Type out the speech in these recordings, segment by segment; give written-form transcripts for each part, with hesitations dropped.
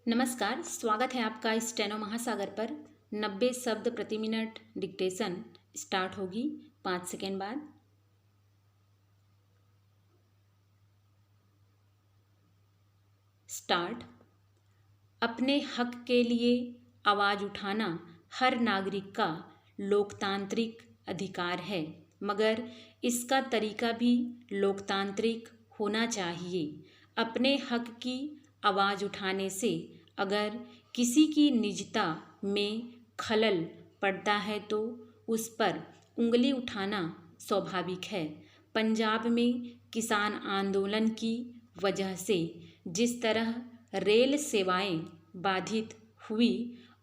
नमस्कार, स्वागत है आपका स्टेनो महासागर पर। 90 शब्द प्रति मिनट डिक्टेशन स्टार्ट होगी 5 सेकेंड बाद। स्टार्ट। अपने हक के लिए आवाज़ उठाना हर नागरिक का लोकतांत्रिक अधिकार है, मगर इसका तरीका भी लोकतांत्रिक होना चाहिए। अपने हक की आवाज़ उठाने से अगर किसी की निजता में खलल पड़ता है तो उस पर उंगली उठाना स्वाभाविक है। पंजाब में किसान आंदोलन की वजह से जिस तरह रेल सेवाएं बाधित हुई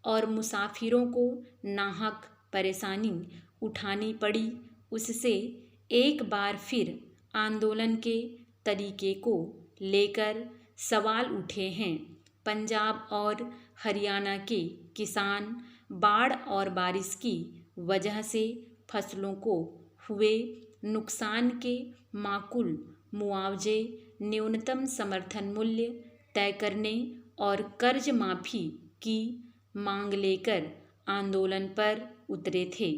और मुसाफिरों को नाहक परेशानी उठानी पड़ी, उससे एक बार फिर आंदोलन के तरीके को लेकर सवाल उठे हैं। पंजाब और हरियाणा के किसान बाढ़ और बारिश की वजह से फसलों को हुए नुकसान के माकूल मुआवजे, न्यूनतम समर्थन मूल्य तय करने और कर्ज माफी की मांग लेकर आंदोलन पर उतरे थे।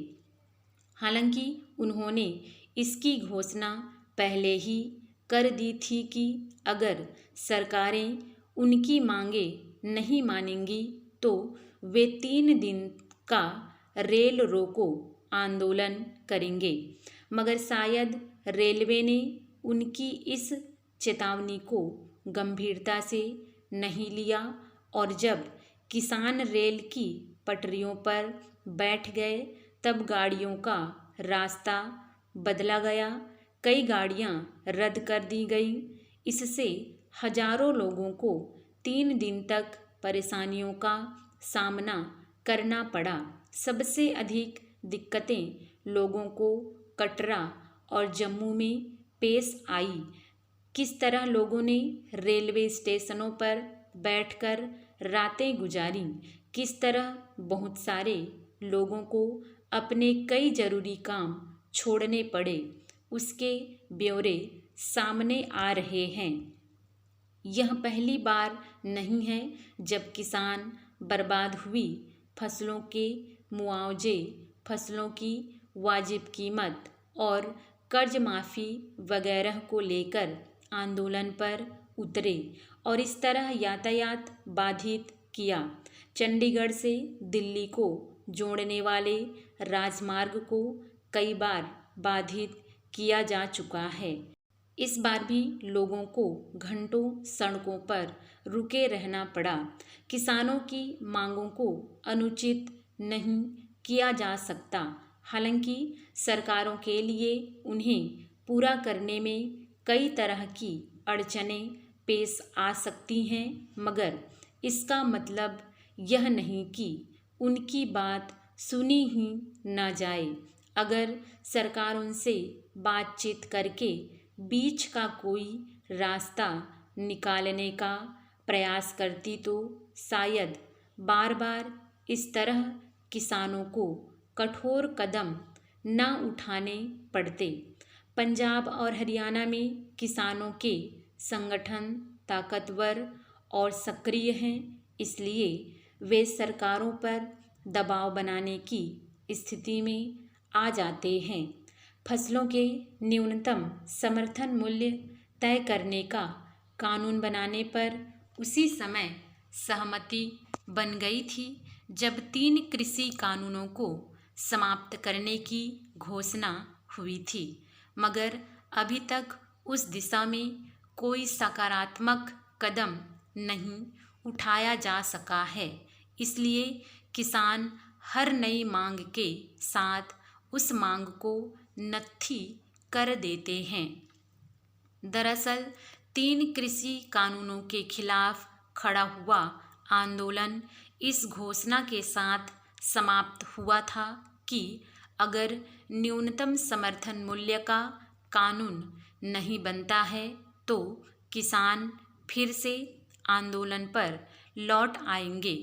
हालांकि उन्होंने इसकी घोषणा पहले ही कर दी थी कि अगर सरकारें उनकी मांगें नहीं मानेंगी तो वे 3 दिन का रेल रोको आंदोलन करेंगे। मगर शायद रेलवे ने उनकी इस चेतावनी को गंभीरता से नहीं लिया और जब किसान रेल की पटरियों पर बैठ गए तब गाड़ियों का रास्ता बदला गया। कई गाड़ियां रद्द कर दी गई। इससे हजारों लोगों को 3 दिन तक परेशानियों का सामना करना पड़ा। सबसे अधिक दिक्कतें लोगों को कटरा और जम्मू में पेश आई। किस तरह लोगों ने रेलवे स्टेशनों पर बैठकर रातें गुजारी, किस तरह बहुत सारे लोगों को अपने कई जरूरी काम छोड़ने पड़े, उसके ब्यौरे सामने आ रहे हैं। यह पहली बार नहीं है जब किसान बर्बाद हुई फसलों के मुआवजे, फसलों की वाजिब कीमत और कर्ज माफ़ी वगैरह को लेकर आंदोलन पर उतरे और इस तरह यातायात बाधित किया। चंडीगढ़ से दिल्ली को जोड़ने वाले राजमार्ग को कई बार बाधित किया जा चुका है। इस बार भी लोगों को घंटों सड़कों पर रुके रहना पड़ा। किसानों की मांगों को अनुचित नहीं किया जा सकता। हालांकि सरकारों के लिए उन्हें पूरा करने में कई तरह की अड़चनें पेश आ सकती हैं, मगर इसका मतलब यह नहीं कि उनकी बात सुनी ही न जाए। अगर सरकार उनसे बातचीत करके बीच का कोई रास्ता निकालने का प्रयास करती तो शायद बार बार इस तरह किसानों को कठोर कदम न उठाने पड़ते। पंजाब और हरियाणा में किसानों के संगठन ताकतवर और सक्रिय हैं, इसलिए वे सरकारों पर दबाव बनाने की स्थिति में आ जाते हैं। फसलों के न्यूनतम समर्थन मूल्य तय करने का कानून बनाने पर उसी समय सहमति बन गई थी जब 3 कृषि कानूनों को समाप्त करने की घोषणा हुई थी, मगर अभी तक उस दिशा में कोई सकारात्मक कदम नहीं उठाया जा सका है। इसलिए किसान हर नई मांग के साथ उस मांग को नत्थी कर देते हैं। दरअसल 3 कृषि कानूनों के खिलाफ खड़ा हुआ आंदोलन इस घोषणा के साथ समाप्त हुआ था कि अगर न्यूनतम समर्थन मूल्य का कानून नहीं बनता है तो किसान फिर से आंदोलन पर लौट आएंगे।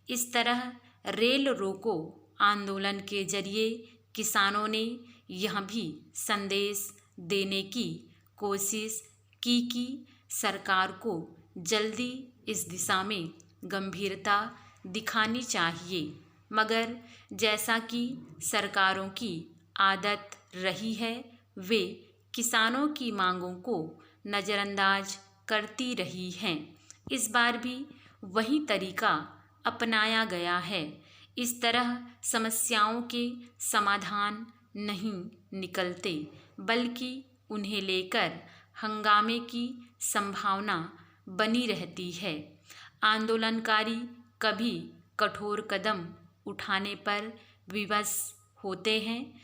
इस तरह रेल रोको आंदोलन के जरिए किसानों ने यह भी संदेश देने की कोशिश की कि सरकार को जल्दी इस दिशा में गंभीरता दिखानी चाहिए, मगर जैसा कि सरकारों की आदत रही है, वे किसानों की मांगों को नज़रअंदाज करती रही हैं। इस बार भी वही तरीका अपनाया गया है। इस तरह समस्याओं के समाधान नहीं निकलते, बल्कि उन्हें लेकर हंगामे की संभावना बनी रहती है। आंदोलनकारी कभी कठोर कदम उठाने पर विवश होते हैं,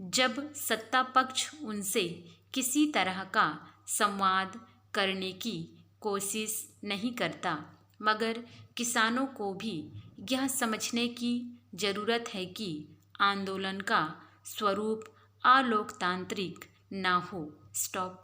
जब सत्ता पक्ष उनसे किसी तरह का संवाद करने की कोशिश नहीं करता। मगर किसानों को भी यह समझने की ज़रूरत है कि आंदोलन का स्वरूप अलोकतांत्रिक ना हो। स्टॉप।